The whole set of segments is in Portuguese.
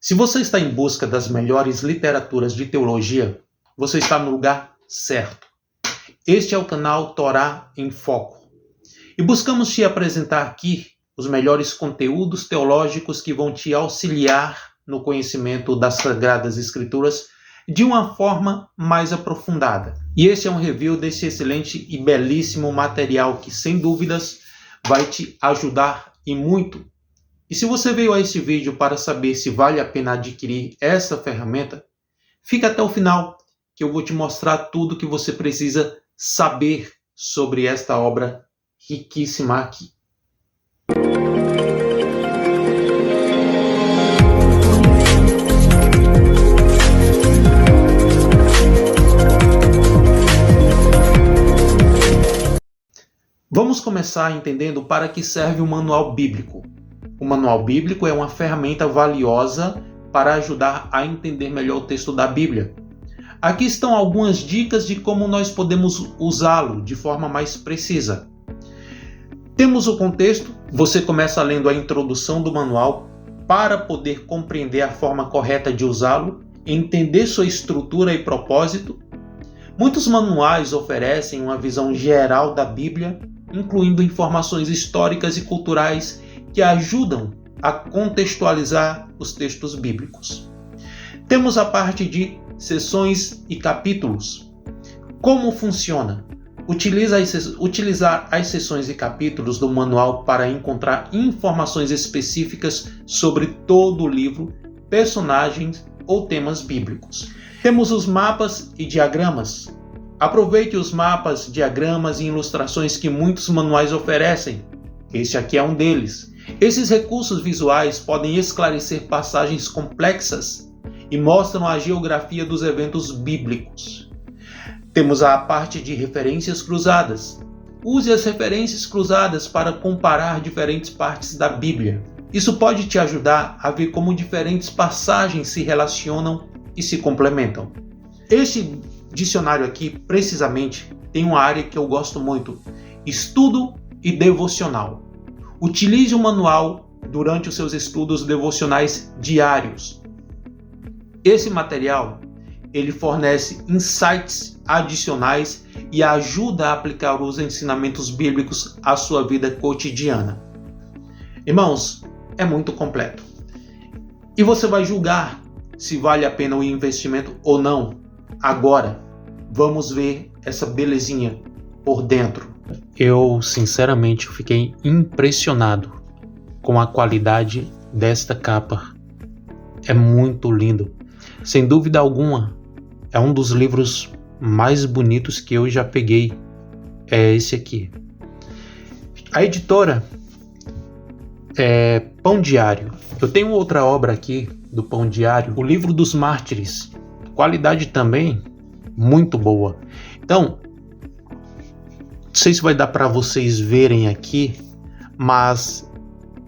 Se você está em busca das melhores literaturas de teologia, você está no lugar certo. Este é o canal Torá em Foco. E buscamos te apresentar aqui os melhores conteúdos teológicos que vão te auxiliar no conhecimento das Sagradas Escrituras de uma forma mais aprofundada. E esse é um review desse excelente e belíssimo material que, sem dúvidas, vai te ajudar e muito. E se você veio a este vídeo para saber se vale a pena adquirir essa ferramenta, fica até o final que eu vou te mostrar tudo que você precisa saber sobre esta obra riquíssima aqui. Vamos começar entendendo para que serve o manual bíblico. O manual bíblico é uma ferramenta valiosa para ajudar a entender melhor o texto da Bíblia. Aqui estão algumas dicas de como nós podemos usá-lo de forma mais precisa. Temos o contexto, você começa lendo a introdução do manual para poder compreender a forma correta de usá-lo, entender sua estrutura e propósito. Muitos manuais oferecem uma visão geral da Bíblia, incluindo informações históricas e culturais que ajudam a contextualizar os textos bíblicos. Temos a parte de seções e capítulos. Como funciona? Utilizar as seções e capítulos do manual para encontrar informações específicas sobre todo o livro, personagens ou temas bíblicos. Temos os mapas e diagramas. Aproveite os mapas, diagramas e ilustrações que muitos manuais oferecem. Este aqui é um deles. Esses recursos visuais podem esclarecer passagens complexas e mostram a geografia dos eventos bíblicos. Temos a parte de referências cruzadas. Use as referências cruzadas para comparar diferentes partes da Bíblia. Isso pode te ajudar a ver como diferentes passagens se relacionam e se complementam. Este dicionário aqui, precisamente, tem uma área que eu gosto muito: estudo e devocional. Utilize o manual durante os seus estudos devocionais diários. Esse material, ele fornece insights adicionais e ajuda a aplicar os ensinamentos bíblicos à sua vida cotidiana. Irmãos, é muito completo. E você vai julgar se vale a pena o investimento ou não. Agora, vamos ver essa belezinha por dentro. Eu, sinceramente, fiquei impressionado com a qualidade desta capa. É muito lindo. Sem dúvida alguma, é um dos livros mais bonitos que eu já peguei. É esse aqui. A editora é Pão Diário. Eu tenho outra obra aqui do Pão Diário, O Livro dos Mártires. Qualidade também muito boa. Então, não sei se vai dar para vocês verem aqui, mas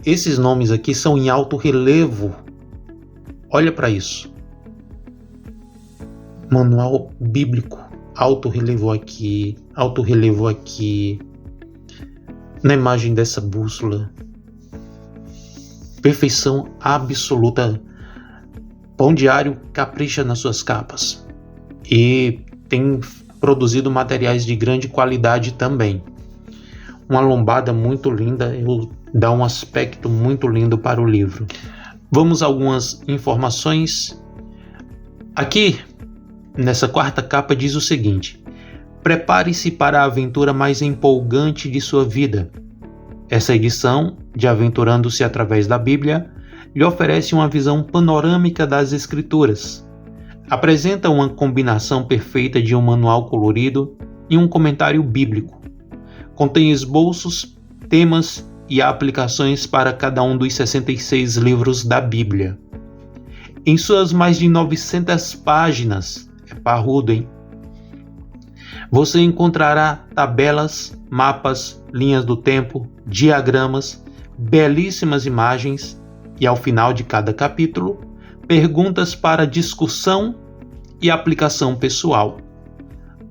esses nomes aqui são em alto relevo. Olha para isso. Manual bíblico, alto relevo aqui, alto relevo aqui. Na imagem dessa bússola. Perfeição absoluta. Pão Diário capricha nas suas capas. E tem produzido materiais de grande qualidade também. Uma lombada muito linda, dá um aspecto muito lindo para o livro. Vamos a algumas informações. Aqui, nessa quarta capa, diz o seguinte: prepare-se para a aventura mais empolgante de sua vida. Essa edição, de Aventurando-se através da Bíblia, lhe oferece uma visão panorâmica das Escrituras. Apresenta uma combinação perfeita de um manual colorido e um comentário bíblico. Contém esboços, temas e aplicações para cada um dos 66 livros da Bíblia. Em suas mais de 900 páginas, é parrudo, hein? Você encontrará tabelas, mapas, linhas do tempo, diagramas, belíssimas imagens e, ao final de cada capítulo, perguntas para discussão e aplicação pessoal.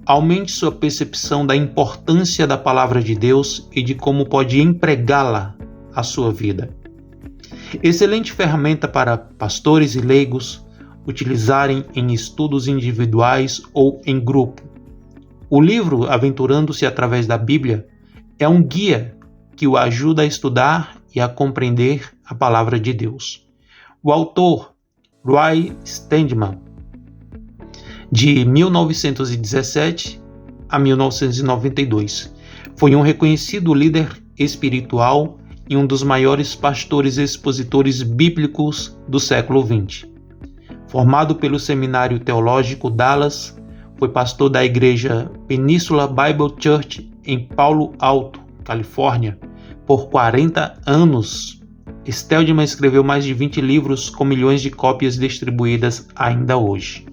Aumente sua percepção da importância da palavra de Deus e de como pode empregá-la à sua vida. Excelente ferramenta para pastores e leigos utilizarem em estudos individuais ou em grupo. O livro Aventurando-se através da Bíblia é um guia que o ajuda a estudar e a compreender a palavra de Deus. O autor, Roy Stedman, de 1917 a 1992, foi um reconhecido líder espiritual e um dos maiores pastores expositores bíblicos do século XX. Formado pelo Seminário Teológico Dallas, foi pastor da igreja Peninsula Bible Church em Palo Alto, Califórnia, por 40 anos. Stedman escreveu mais de 20 livros com milhões de cópias distribuídas ainda hoje.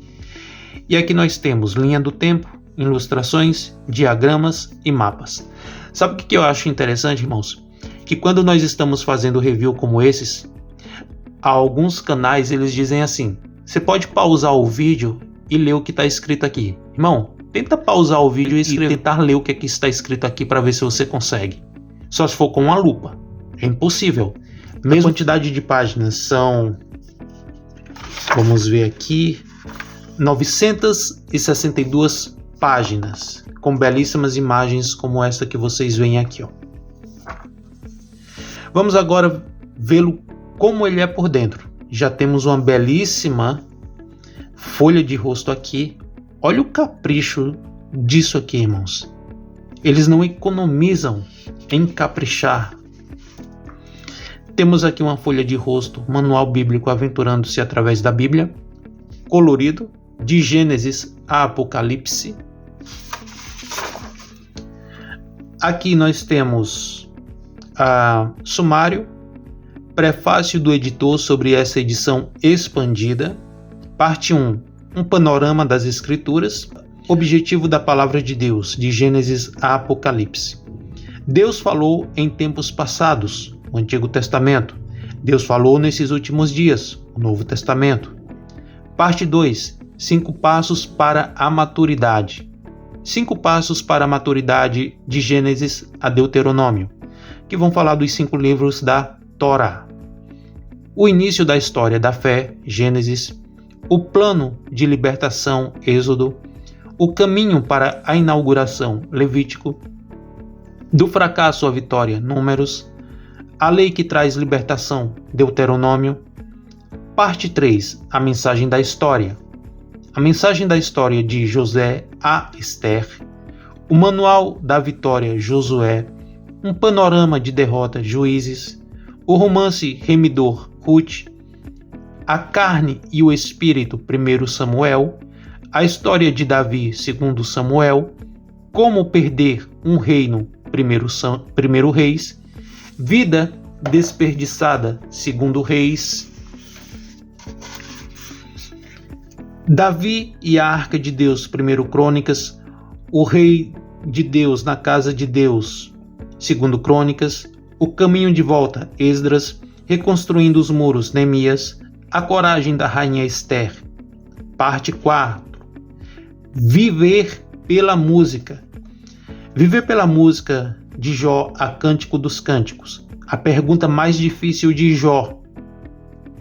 E aqui nós temos linha do tempo, ilustrações, diagramas e mapas. Sabe o que eu acho interessante, irmãos? Que quando nós estamos fazendo review como esses, alguns canais eles dizem assim: você pode pausar o vídeo e ler o que está escrito aqui. Irmão, tenta pausar o vídeo e tentar ler o que aqui está escrito aqui para ver se você consegue. Só se for com uma lupa. É impossível. Mesma quantidade de páginas são, vamos ver aqui, 962 páginas, com belíssimas imagens como esta que vocês veem aqui, ó. Vamos agora vê-lo como ele é por dentro. Já temos uma belíssima folha de rosto aqui. Olha o capricho disso aqui, irmãos. Eles não economizam em caprichar. Temos aqui uma folha de rosto, manual bíblico Aventurando-se através da Bíblia, colorido, de Gênesis a Apocalipse. Aqui nós temos sumário, prefácio do editor sobre essa edição expandida, parte 1, um panorama das Escrituras, objetivo da palavra de Deus, de Gênesis a Apocalipse. Deus falou em tempos passados, o Antigo Testamento. Deus falou nesses últimos dias, o Novo Testamento. Parte 2, 5 passos para a maturidade. 5 passos para a maturidade de Gênesis a Deuteronômio, que vão falar dos 5 livros da Torá. O início da história da fé, Gênesis. O plano de libertação, Êxodo. O caminho para a inauguração, Levítico. Do fracasso à vitória, Números. A lei que traz libertação, Deuteronômio. Parte 3, a mensagem da história. A mensagem da história de José a Esther. O manual da vitória, Josué. Um panorama de derrota, Juízes. O romance remidor, Ruth. A carne e o espírito, 1 Samuel. A história de Davi, 2 Samuel. Como perder um reino, 1 Reis. Vida desperdiçada, 2 Reis. Davi e a Arca de Deus, 1 Crônicas. O Rei de Deus na casa de Deus, 2 Crônicas. O caminho de volta, Esdras. Reconstruindo os muros, Neemias. A coragem da rainha Esther. Parte 4. Viver pela música. Viver pela música de Jó a Cântico dos Cânticos. A pergunta mais difícil de Jó.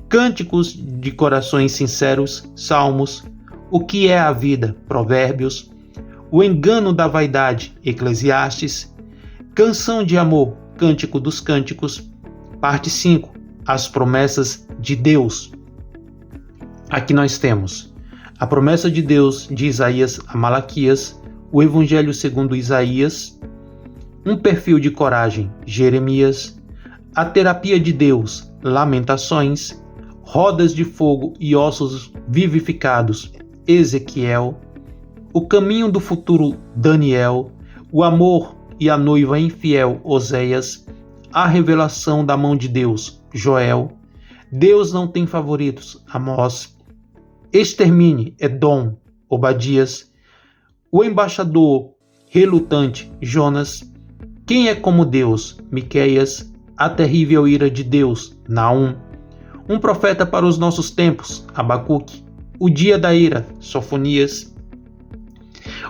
Cânticos de corações sinceros, Salmos. O que é a vida, Provérbios. O engano da vaidade, Eclesiastes. Canção de amor, Cântico dos Cânticos. Parte 5. As promessas de Deus. Aqui nós temos a promessa de Deus de Isaías a Malaquias, o Evangelho segundo Isaías, um perfil de coragem, Jeremias, a terapia de Deus, Lamentações, rodas de fogo e ossos vivificados, Ezequiel, o caminho do futuro, Daniel, o amor e a noiva infiel, Oséias, a revelação da mão de Deus, Joel, Deus não tem favoritos, Amós, extermine, Edom, Obadias, o embaixador relutante, Jonas, quem é como Deus, Miqueias, a terrível ira de Deus, Naum, um profeta para os nossos tempos, Abacuque, o dia da ira, Sofonias,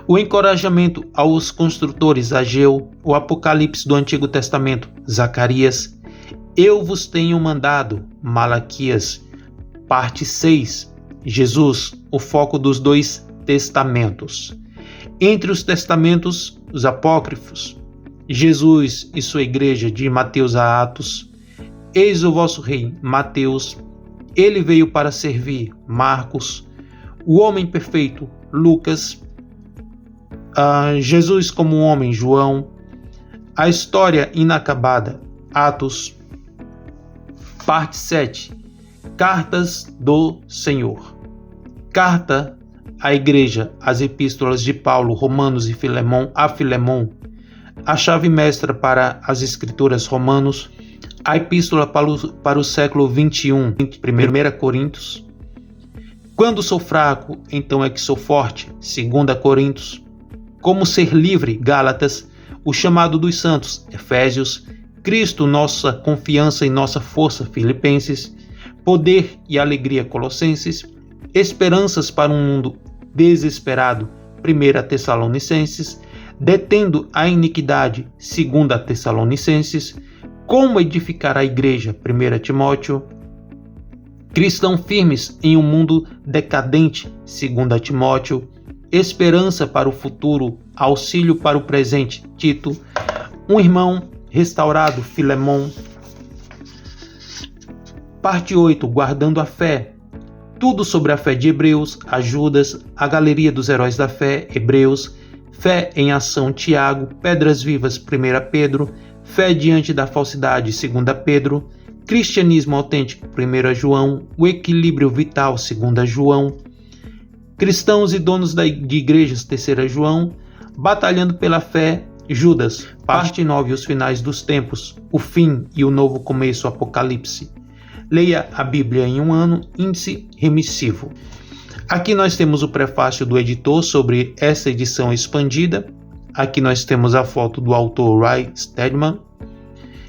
o encorajamento aos construtores, Ageu, o Apocalipse do Antigo Testamento, Zacarias, Eu vos tenho mandado. Malaquias, parte 6. Jesus, o foco dos 2 testamentos. Entre os testamentos, os apócrifos. Jesus e sua igreja, de Mateus a Atos. Eis o vosso rei, Mateus. Ele veio para servir, Marcos. O homem perfeito, Lucas. Jesus como homem, João. A história inacabada, Atos. Parte 7. Cartas do Senhor. Carta à igreja, as epístolas de Paulo, Romanos e Filemão, a Filemão. A chave mestra para as escrituras Romanos. A epístola para o século 21, 1 Coríntios. Quando sou fraco, então é que sou forte, 2 Coríntios. Como ser livre, Gálatas. O chamado dos santos, Efésios. Cristo, nossa confiança e nossa força, Filipenses. Poder e alegria, Colossenses. Esperanças para um mundo desesperado, 1 Tessalonicenses. Detendo a iniquidade, 2 Tessalonicenses. Como edificar a igreja, 1 Timóteo. Cristãos firmes em um mundo decadente, 2 Timóteo. Esperança para o futuro, auxílio para o presente, Tito. Um irmão restaurado, Filemão. Parte 8, guardando a fé. Tudo sobre a fé de Hebreus, a Judas, a galeria dos heróis da fé, Hebreus. Fé em ação, Tiago. Pedras vivas, 1 Pedro. Fé diante da falsidade, 2 Pedro. Cristianismo autêntico, 1 João. O equilíbrio vital, 2 João. Cristãos e donos de igrejas, 3 João. Batalhando pela fé, Judas. Parte 9, os finais dos tempos, o fim e o novo começo, Apocalipse. Leia a Bíblia em um ano, índice remissivo. Aqui nós temos o prefácio do editor sobre essa edição expandida. Aqui nós temos a foto do autor Ray Stedman.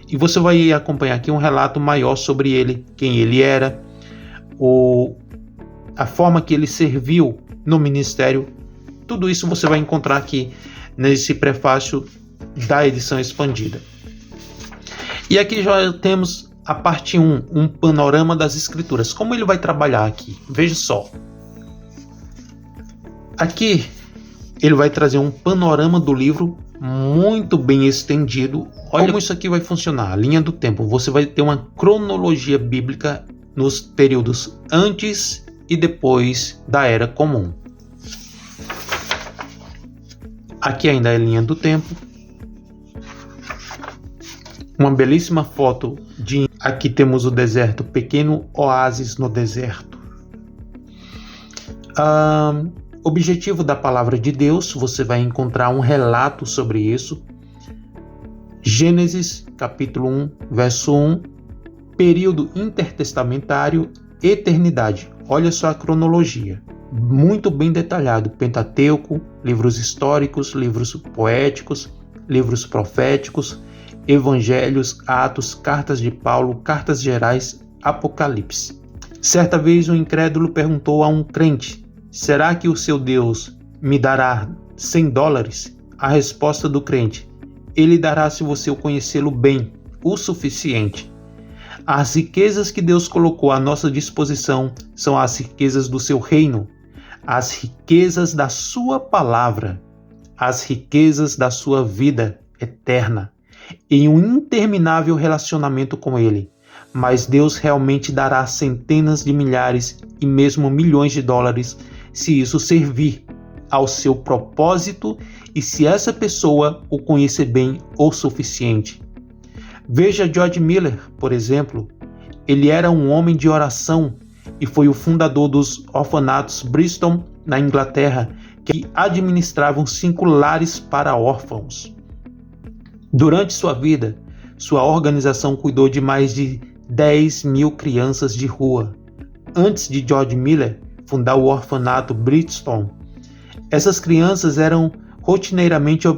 E você vai acompanhar aqui um relato maior sobre ele, quem ele era, a forma que ele serviu no ministério. Tudo isso você vai encontrar aqui nesse prefácio da edição expandida. E aqui já temos a parte 1, um panorama das escrituras. Como ele vai trabalhar aqui? Veja só. Aqui ele vai trazer um panorama do livro muito bem estendido. Olha como isso aqui vai funcionar, a linha do tempo. Você vai ter uma cronologia bíblica nos períodos antes e depois da Era Comum. Aqui ainda é a linha do tempo. Uma belíssima foto de... Aqui temos o deserto, pequeno oásis no deserto. Objetivo da palavra de Deus, você vai encontrar um relato sobre isso. Gênesis, capítulo 1, verso 1. Período intertestamentário, eternidade. Olha só a cronologia. Muito bem detalhado. Pentateuco, livros históricos, livros poéticos, livros proféticos, evangelhos, atos, cartas de Paulo, cartas gerais, Apocalipse. Certa vez um incrédulo perguntou a um crente: será que o seu Deus me dará $100? A resposta do crente: ele dará se você o conhecê-lo bem, o suficiente. As riquezas que Deus colocou à nossa disposição são as riquezas do seu reino, as riquezas da sua palavra, as riquezas da sua vida eterna, em um interminável relacionamento com Ele. Mas Deus realmente dará centenas de milhares e mesmo milhões de dólares se isso servir ao seu propósito e se essa pessoa o conhecer bem o suficiente. Veja George Miller, por exemplo. Ele era um homem de oração e foi o fundador dos orfanatos Bristol, na Inglaterra, que administravam 5 lares para órfãos. Durante sua vida, sua organização cuidou de mais de 10 mil crianças de rua. Antes de George Miller fundar o orfanato Bristol, essas crianças eram rotineiramente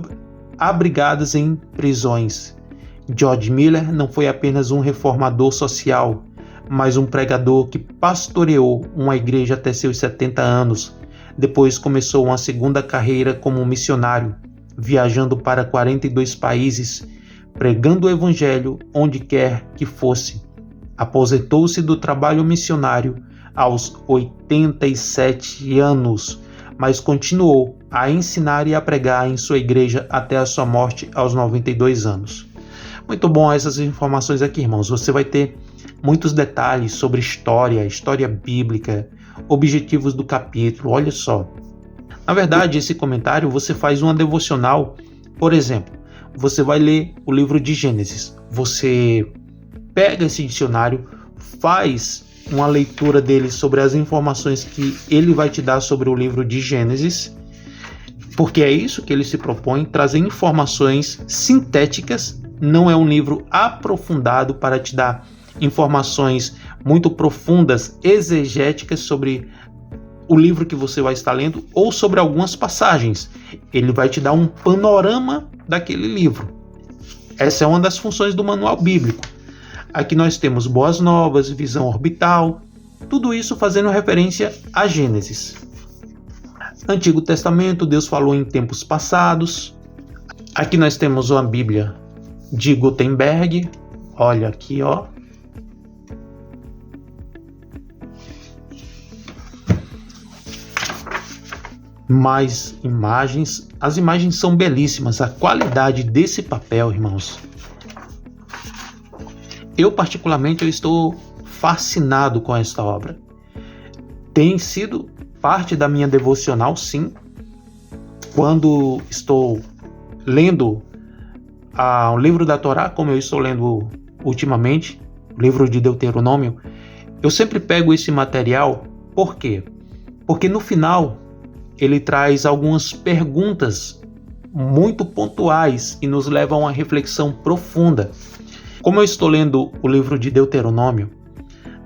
abrigadas em prisões. George Miller não foi apenas um reformador social, mas um pregador que pastoreou uma igreja até seus 70 anos. Depois começou uma segunda carreira como missionário, viajando para 42 países, pregando o evangelho onde quer que fosse. Aposentou-se do trabalho missionário aos 87 anos, mas continuou a ensinar e a pregar em sua igreja até a sua morte aos 92 anos. Muito bom essas informações aqui, irmãos. Você vai ter muitos detalhes sobre história bíblica, objetivos do capítulo. Olha só. Na verdade, esse comentário você faz uma devocional. Por exemplo, você vai ler o livro de Gênesis. Você pega esse dicionário, faz uma leitura dele sobre as informações que ele vai te dar sobre o livro de Gênesis, porque é isso que ele se propõe, trazer informações sintéticas. Não é um livro aprofundado para te dar informações muito profundas, exegéticas sobre o livro que você vai estar lendo ou sobre algumas passagens. Ele vai te dar um panorama daquele livro. Essa é uma das funções do manual bíblico. Aqui nós temos Boas Novas, Visão Orbital, tudo isso fazendo referência a Gênesis. Antigo Testamento, Deus falou em tempos passados. Aqui nós temos uma Bíblia de Gutenberg. Olha aqui, ó. Mais imagens. As imagens são belíssimas. A qualidade desse papel, irmãos. Eu particularmente estou fascinado com esta obra. Tem sido parte da minha devocional, sim. Quando estou lendo o livro da Torá, como eu estou lendo ultimamente, o livro de Deuteronômio, eu sempre pego esse material. Por quê? Porque no final ele traz algumas perguntas muito pontuais e nos levam a uma reflexão profunda. Como eu estou lendo o livro de Deuteronômio,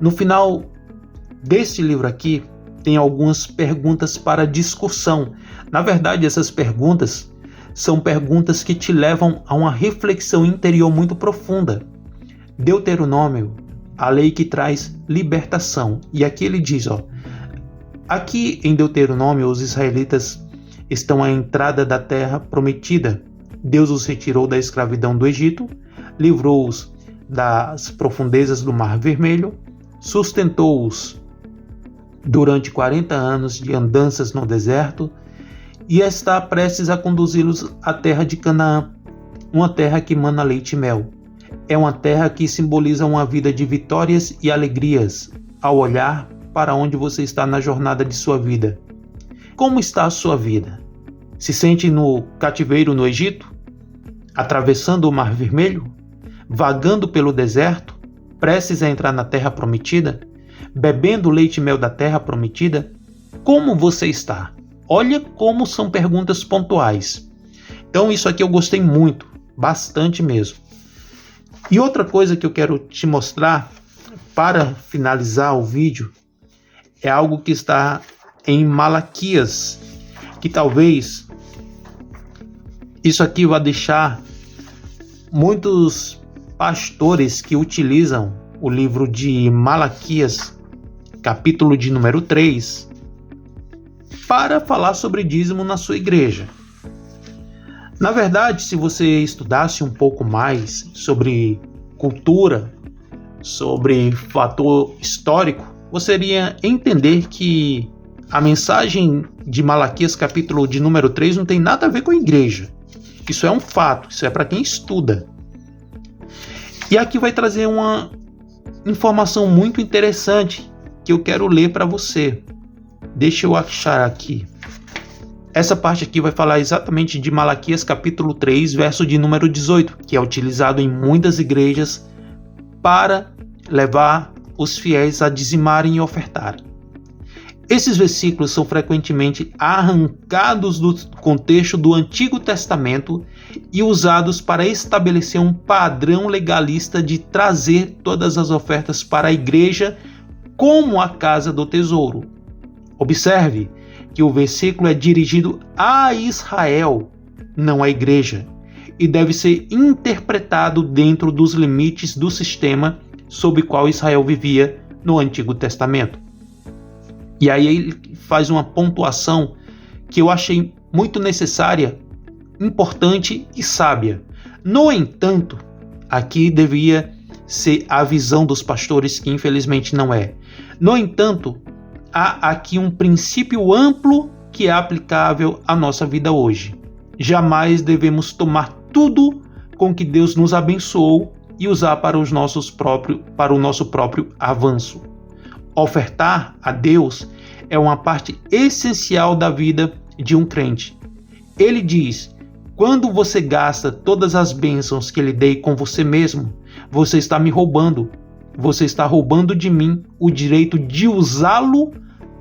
no final desse livro aqui tem algumas perguntas para discussão. Na verdade, essas perguntas são perguntas que te levam a uma reflexão interior muito profunda. Deuteronômio, a lei que traz libertação. E aqui ele diz, aqui em Deuteronômio, os israelitas estão à entrada da terra prometida. Deus os retirou da escravidão do Egito, livrou-os das profundezas do Mar Vermelho, sustentou-os durante 40 anos de andanças no deserto e está prestes a conduzi-los à terra de Canaã, uma terra que mana leite e mel. É uma terra que simboliza uma vida de vitórias e alegrias ao olhar para onde você está na jornada de sua vida. Como está a sua vida? Se sente no cativeiro no Egito? Atravessando o Mar Vermelho? Vagando pelo deserto? Prestes a entrar na terra prometida? Bebendo o leite e mel da terra prometida? Como você está? Olha como são perguntas pontuais. Então isso aqui eu gostei muito, bastante mesmo. E outra coisa que eu quero te mostrar para finalizar o vídeo é algo que está em Malaquias, que talvez isso aqui vá deixar muitos pastores que utilizam o livro de Malaquias, capítulo de número 3, para falar sobre dízimo na sua igreja. Na verdade, se você estudasse um pouco mais sobre cultura, sobre fator histórico, você iria entender que a mensagem de Malaquias, capítulo de número 3, não tem nada a ver com a igreja. Isso é um fato, isso é para quem estuda. E aqui vai trazer uma informação muito interessante que eu quero ler para você. Deixa eu achar aqui. Essa parte aqui vai falar exatamente de Malaquias capítulo 3, verso de número 18, que é utilizado em muitas igrejas para levar os fiéis a dizimarem e ofertarem. Esses versículos são frequentemente arrancados do contexto do Antigo Testamento e usados para estabelecer um padrão legalista de trazer todas as ofertas para a igreja como a casa do tesouro. Observe que o versículo é dirigido a Israel, não à igreja, e deve ser interpretado dentro dos limites do sistema sob o qual Israel vivia no Antigo Testamento. E aí ele faz uma pontuação que eu achei muito necessária, importante e sábia. No entanto, aqui devia ser a visão dos pastores, que infelizmente não é. No entanto, há aqui um princípio amplo que é aplicável à nossa vida hoje. Jamais devemos tomar tudo com que Deus nos abençoou e usar para o nosso próprio avanço. Ofertar a Deus é uma parte essencial da vida de um crente. Ele diz: quando você gasta todas as bênçãos que lhe dei com você mesmo, você está me roubando. Você está roubando de mim o direito de usá-lo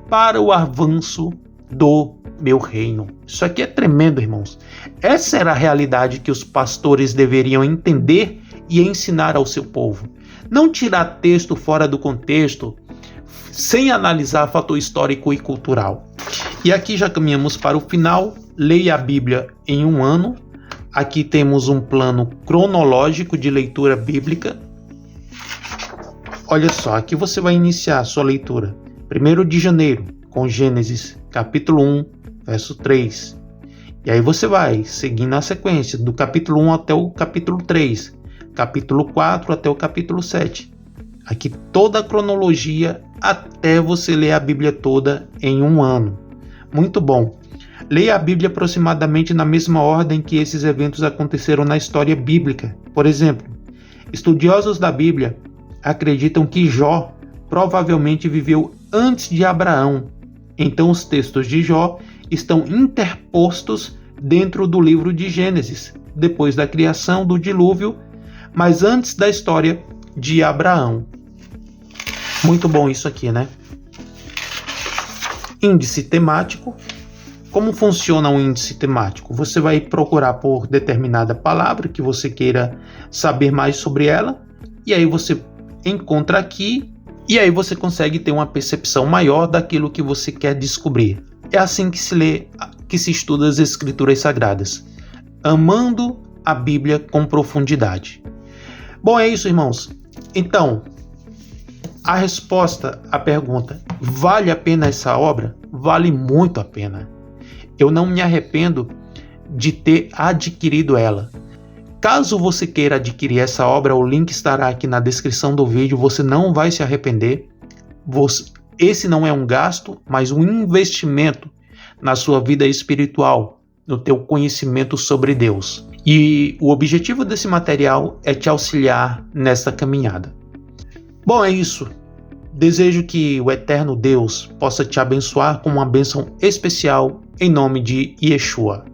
para o avanço do meu reino. Isso aqui é tremendo, irmãos. Essa era a realidade que os pastores deveriam entender e ensinar ao seu povo. Não tirar texto fora do contexto, sem analisar fator histórico e cultural. E aqui já caminhamos para o final. Leia a Bíblia em um ano. Aqui temos um plano cronológico de leitura bíblica. Olha só, aqui você vai iniciar a sua leitura. 1º de janeiro, com Gênesis, capítulo 1, verso 3. E aí você vai seguindo a sequência, do capítulo 1 até o capítulo 3. Capítulo 4 até o capítulo 7. Aqui toda a cronologia até você ler a Bíblia toda em um ano. Muito bom. Leia a Bíblia aproximadamente na mesma ordem que esses eventos aconteceram na história bíblica. Por exemplo, estudiosos da Bíblia acreditam que Jó provavelmente viveu antes de Abraão. Então os textos de Jó estão interpostos dentro do livro de Gênesis, depois da criação do dilúvio, mas antes da história de Abraão. Muito bom isso aqui, né? Índice temático. Como funciona um índice temático? Você vai procurar por determinada palavra que você queira saber mais sobre ela, e aí você encontra aqui, e aí você consegue ter uma percepção maior daquilo que você quer descobrir. É assim que se lê, que se estuda as Escrituras Sagradas, amando a Bíblia com profundidade. Bom, é isso, irmãos. Então, a resposta à pergunta: vale a pena essa obra? Vale muito a pena. Eu não me arrependo de ter adquirido ela. Caso você queira adquirir essa obra, o link estará aqui na descrição do vídeo. Você não vai se arrepender. Esse não é um gasto, mas um investimento na sua vida espiritual, no teu conhecimento sobre Deus. E o objetivo desse material é te auxiliar nessa caminhada. Bom, é isso. Desejo que o eterno Deus possa te abençoar com uma bênção especial em nome de Yeshua.